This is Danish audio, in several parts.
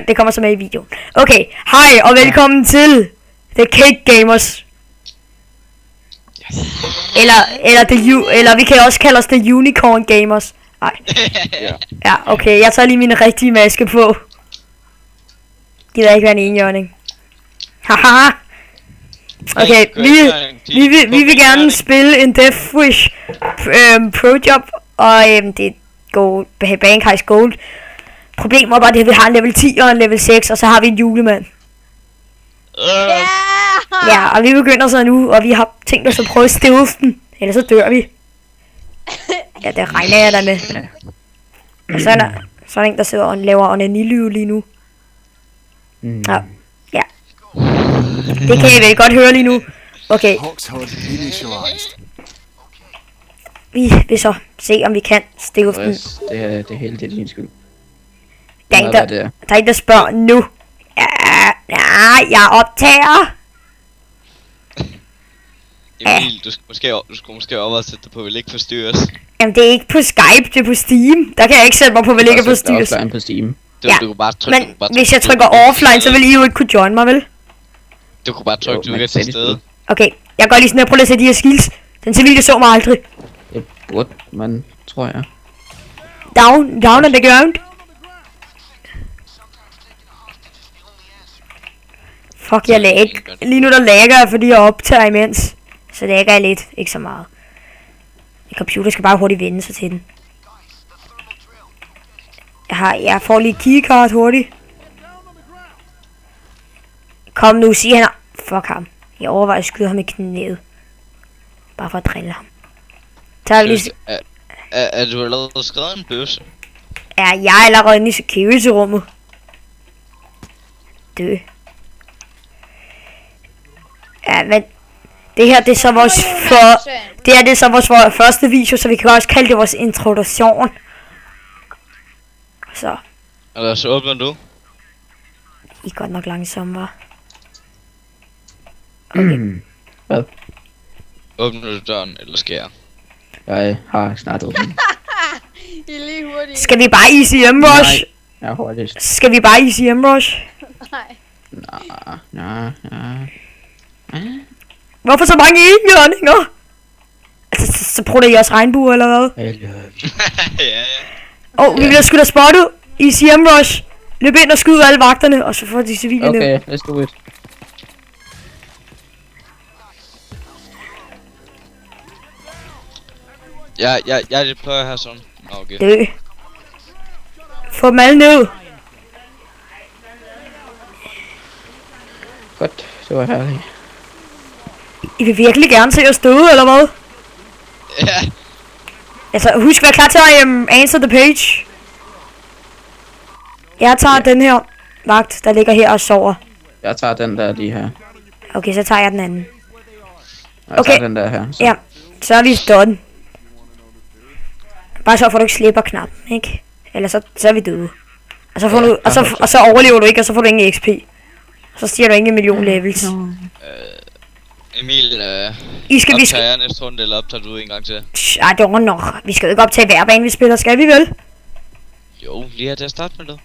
Det kommer så med i videoen. Okay, hej og velkommen til The Cake Gamers. Eller vi kan også kalde os The Unicorn Gamers. Nej. Ja, okay, jeg tager lige min rigtige maske på. Gider ikke være en enhjørning. Haha. Okay, vi vil gerne spille en Death Wish Pro Job, og det er Gold, Bank Heist Gold. Problemet er bare, at vi har en level 10 og en level 6, og så har vi en julemand. Ja, og vi begynder så nu, og vi har tænkt os at prøve at stealth den, ellers så dør vi. Ja, det regner jeg da med. Og så er der en, der sidder og laver onanilyve lige nu. Ja. Ja. Det kan I vel godt høre lige nu. Okay. Vi vil så se, om vi kan stealth den. Det er hele det din skyld. Der er en, der spørger nu. Ja, jeg optager. Emil, du skulle måske over at sætte dig på, vil ikke forstyrres. Jamen, det er ikke på Skype, det er på Steam. Der kan jeg ikke sætte mig på, vil ikke forstyrres. Det er på Steam. Ja, men hvis jeg trykker offline, så vil I jo ikke kunne join mig, vel? Du kunne bare trykke, du er til stede. Okay, jeg går lige sådan her, prøv at se de her skills. Den civile så mig aldrig. Det burde man, tror jeg. Down on the ground. Fuck, jeg lag. Lige nu der lagger jeg, fordi jeg optager imens. Så lagger jeg lidt, ikke så meget. En computer skal bare hurtigt vende sig til den. Jeg får lige keycard hurtigt. Kom nu, sig han. Fuck ham. Jeg overvejer at skyde ham i knæet. Bare for at drille ham. Tager vi lige... Er du allerede skrevet en bøsse? Ja, jeg er allerede inde i security-rummet. Dø. Ja, men... Det her, det er så vores det er så vores første video, så vi kan også kalde det vores introduktion. Så. Eller så åbner du. I er godt nok langsomme, hva'? Okay. Hvad? Åbner du døren, eller skal jeg? Jeg har snart åbnet. Skal vi bare ECM rush? Nej, jeg har hurtigt. Skal vi bare ECM rush? Nej. Hvorfor så mange enhjørninger? Altså, så prøver I også regnbue, eller hvad? Ja. Vi bliver sgu da spottet. ECM rush. Løb ind og skyd alle vagterne, og så får de civile ned. Okay, let's do it. Jeg deployer her sådan. Okay. Dø. Få dem alle ned. Godt, det var herligt. I vil virkelig gerne se os støde, eller hvad? Ja. Altså, husk at være klar til at answer the page. Jeg tager den her vagt, der ligger her og sover. Jeg tager den der lige her. Okay, så tager jeg den anden. Jeg tager den der her. Så. Ja, så er vi done. Bare så for du ikke slipper knappen, ikke? Ellers så er vi døde. Og så, får du, og så overlever du ikke, og så får du ingen XP. Så stiger du ingen million levels. Emil, optager jeg næste runde, eller optager du en gang til? Ej, det var nok. Vi skal jo ikke optage hver bane, vi spiller, skal vi vel? Jo, lige her til at starte med det.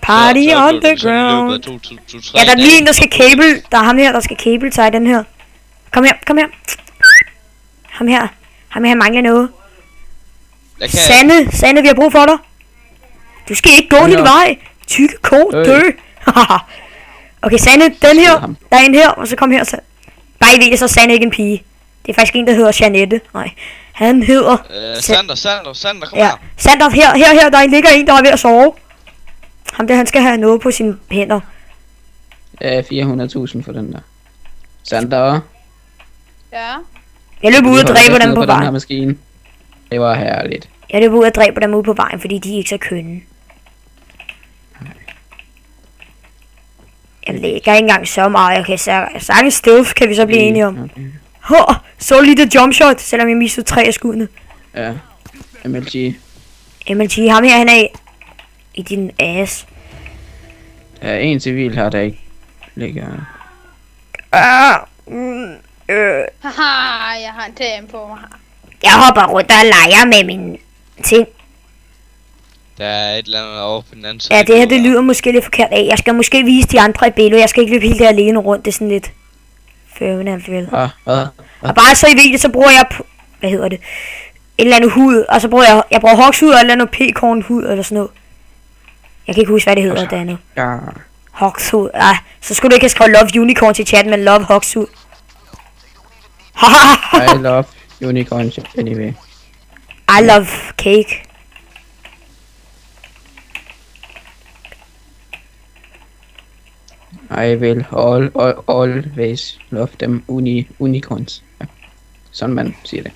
Party on the ground. Ja, der er lige en, der skal cable. Der er ham her, der skal cable sig i den her. Kom her. Ham her mangler noget. Sande, vi har brug for dig. Du skal ikke gå din vej. Tykke ko, dø. Okay, Sande, den her. Der er en her, og så kom her. Så. Bare I ved det, så Sande ikke en pige. Det er faktisk en, der hedder Jeanette. Nej, han hedder... Sander, kom her. Sander, her, der ligger en, der er ved at sove. Ham der, han skal have noget på sine hænder. 400.000 for den der. Sander. Ja. Jeg løber ud og dræber dem på vejen. Den her maskine. Det var herligt. Jeg løber ud og dræber dem ude på vejen, fordi de er ikke så kønne. Jeg lægger ikke engang så meget. Okay, sagtens stealth kan vi så blive enige om. Så lige det jump shot, selvom jeg mistede 3 af skuddene. Ja. MLG, ham her, han er i din ass. Der er en civil her, der ikke ligger. Haha, jeg har en TM på mig. Jeg hopper rundt og leger med mine ting. Der er et eller andet over på den anden side. Ja, det her det lyder måske lidt forkert af. Jeg skal måske vise de andre i billedet. Jeg skal ikke løbe helt der alene rundt. Det er sådan lidt... Føvende. Hvad? Og bare så I ved det, så bruger jeg... Hvad hedder det? Et eller andet hud. Og så bruger jeg bruger hokshud og et eller andet pekorn hud eller sådan noget. Jeg kan ikke huske, hvad det hedder, det andet. Ja. Hokshud. Ah, så skulle du ikke have skrevet Love Unicorn til chatten, men Love Hokshud. I love unicorns anyway. I love cake. I will always love them unicorns. Ja. Sådan man siger det.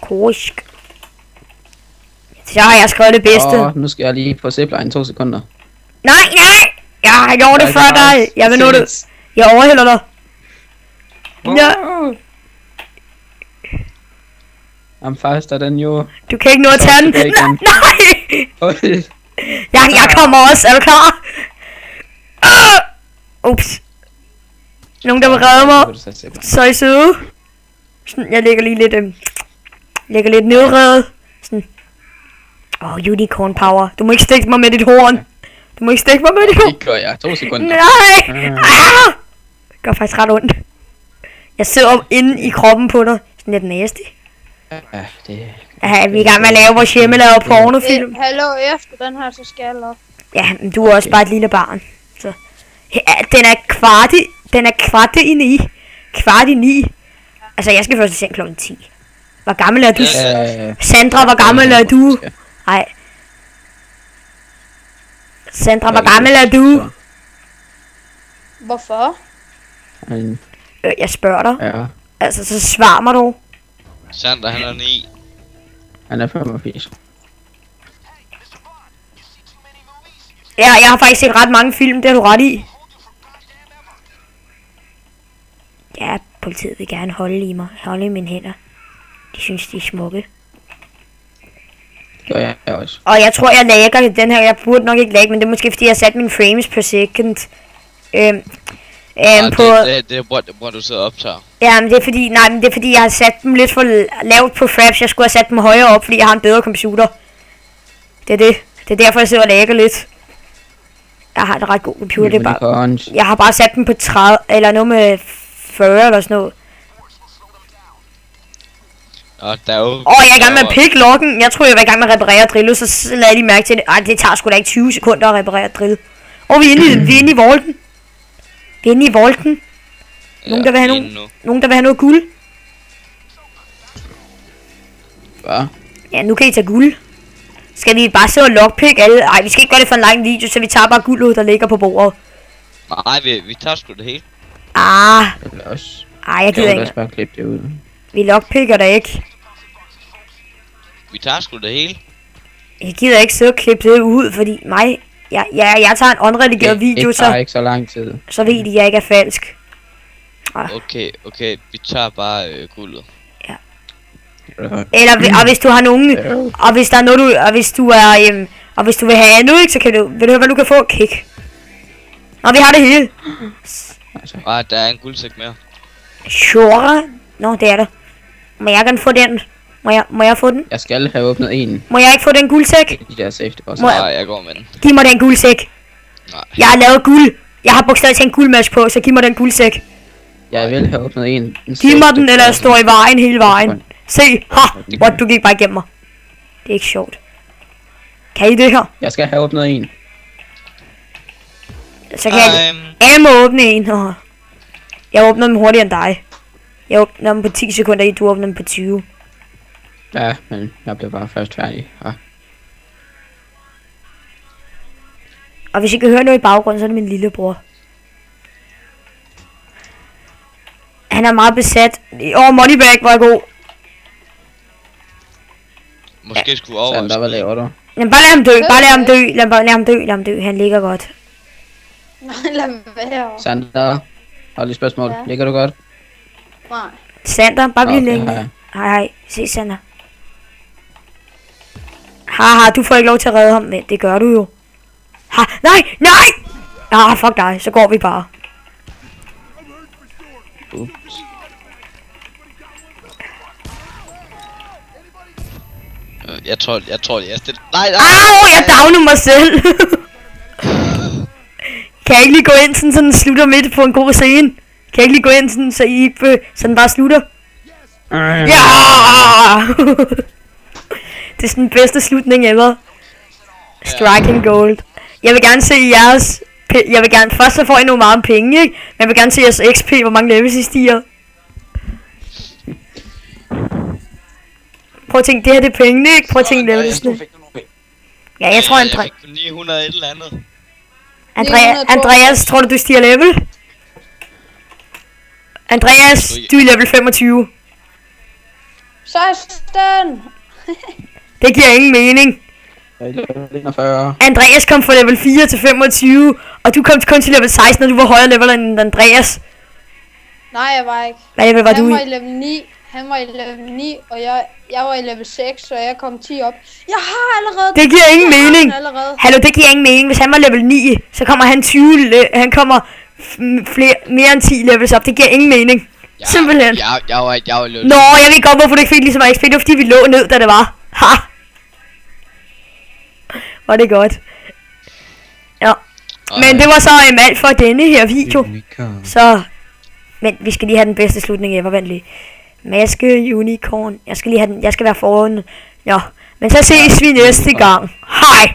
Korsk. Så har jeg skrevet det bedste. Nu skal jeg lige på zipline 2 sekunder. Nej! Jeg har gjort det før dig. Jeg vil nå det. Jeg overhælder dig. Ja. I'm faster than you. Du kan ikke nå at tage den. Nej! Jeg kommer også. Er du klar? Ups. Nogen der vil redde mig. Så er I søde. Sådan, jeg lægger lige lidt nedredet. Sådan. Unicorn power. Du må ikke stikke mig med dit horn. Det gør jeg. 2 sekunder. Nej! Det gør faktisk ret ondt. Jeg sidder inde i kroppen på dig. Sådan lidt nasty. Ja, det... Ja, vi er i gang med at lave vores hjemmelavet pornofilm. Hallo, efter den her, så skal jeg love. Ja, men du er også bare et lille barn. Så. Ja, den er kvart i 9. Altså, jeg skal først i seng klokken 10. Hvor gammel er du? Sandra, hvor gammel er du? Nej. Sandra, hvor gammel er du? Hvorfor? Jeg spørger dig. Ja. Altså, så svar mig du. Sandra, han er 9. Han er 85. Ja, jeg har faktisk set ret mange film, det har du ret i. Ja, politiet vil gerne holde i mine hænder. De synes, de er smukke. Det gør jeg også. Og jeg tror, jeg lagger den her. Jeg burde nok ikke lagge, men det er måske fordi, jeg har sat mine frames per second. På... Det bruger du så optager. Ja, men det er fordi, jeg har sat dem lidt for lavt på fraps. Jeg skulle have sat dem højere op, fordi jeg har en bedre computer. Det er det. Det er derfor, jeg sidder og lagger lidt. Jeg har en ret god computer. Det er bare... Jeg har bare sat dem på 30, eller noget med 40 eller sådan noget. Og der er jo... jeg er i gang med at pick lokken. Jeg tror, jeg var i gang med at reparere drillet, så lagde de mærke til det. Ej, det tager sgu da ikke 20 sekunder at reparere drill. Vi er inde i volden. Vi er inde i volden. Nogen, der vil have noget guld. Hvad? Ja, nu kan I tage guld. Skal vi bare sidde og lockpick alle? Ej, vi skal ikke gøre det for en lang video, så vi tager bare guldet, der ligger på bordet. Nej, vi tager sgu det hele. Jeg gider ikke. Bare klippe det ud. Vi lockpicker da ikke. Vi tager sgu det hele. Jeg gider ikke sidde og klippe det ud, fordi jeg tager en unredigeret video, så... Det tager ikke så lang tid. Så ved de, at jeg ikke er falsk. Okay, vi tager bare guldet. Ja. Eller, og hvis du har nogen, og hvis der er noget, og hvis du vil have andet, ikke, så kan vil du høre, hvad du kan få? Kick. Nå, vi har det hele. Der er en guldsæk mere. Sure. Nå, det er der. Må jeg gerne få den? Må jeg få den? Jeg skal have åbnet en. Må jeg ikke få den guldsæk? De der safety boss. Nej, jeg går med den. Giv mig den guldsæk. Nej. Jeg har lavet guld. Jeg har bogstaveligt talt en guldmatch på, så giv mig den guldsæk. Jeg vil have åbnet en. Giv mig den, eller jeg står i vejen hele vejen. Se, du gik bare igennem mig. Det er ikke sjovt. Kan I det her? Jeg skal have åbnet en. Så kan jeg må åbne en. Jeg åbner dem hurtigere end dig. Jeg åbner dem på 10 sekunder, du åbner dem på 20. Ja, men jeg bliver bare først færdig. Ja. Og hvis I kan høre noget i baggrunden, så er det min lillebror. Han er meget besat. Moneybag var god. Måske skulle over. Sander, hvad laver du? Jamen, bare lad ham dø. Han ligger godt. Nej, lad være. Sander, har du et spørgsmål? Ja. Ligger du godt? Nej. Sander, bare bliv længe. Hej. Se, Sander. Haha, du får ikke lov til at redde ham, men det gør du jo. Nej! Fuck dig, så går vi bare. Ups. Jeg tror, jeg er stille. Nej, Jeg downer mig selv. Kan jeg ikke lige gå ind, sådan den slutter midt på en god scene? Kan jeg ikke lige gå ind, sådan, så den bare slutter? Ja! Det er sådan den bedste slutning ever. Striking gold. Jeg vil gerne se jeres... Jeg vil gerne... Først så får I nogle meget penge, ikke? Men jeg vil gerne se jeres XP, hvor mange levels I stiger. Prøv at tænke, det her det er pengene, ikke? Prøv at tænke levelsene. Ja, jeg tror, jeg fik 900 et eller andet. Andreas, tror du stiger level? Andreas, du er level 25. Sådan! Det giver ingen mening. Andreas kom fra level 4 til 25, og du kom kun til level 16, og du var højere level end Andreas. Nej, jeg var ikke. Hvad level var du i? Han var i level 9. Han var i level 9, og jeg var i level 6, så jeg kom 10 op. Jeg har allerede... Det giver ingen mening. Hallo, det giver ingen mening. Hvis han var level 9, så kommer han 20... Han kommer mere end 10 levels op. Det giver ingen mening. Simpelthen. Jeg var level. Nå, jeg ved godt, hvorfor du ikke fik lige så meget XP. Det var fordi, vi lå ned, da det var. Ha! Var det godt. Ja. Men det var så alt for denne her video. Så... Men vi skal lige have den bedste slutning ever, vent lige. Maske, unicorn. Jeg skal være foran. Ja. Men så ses vi næste gang. Hej!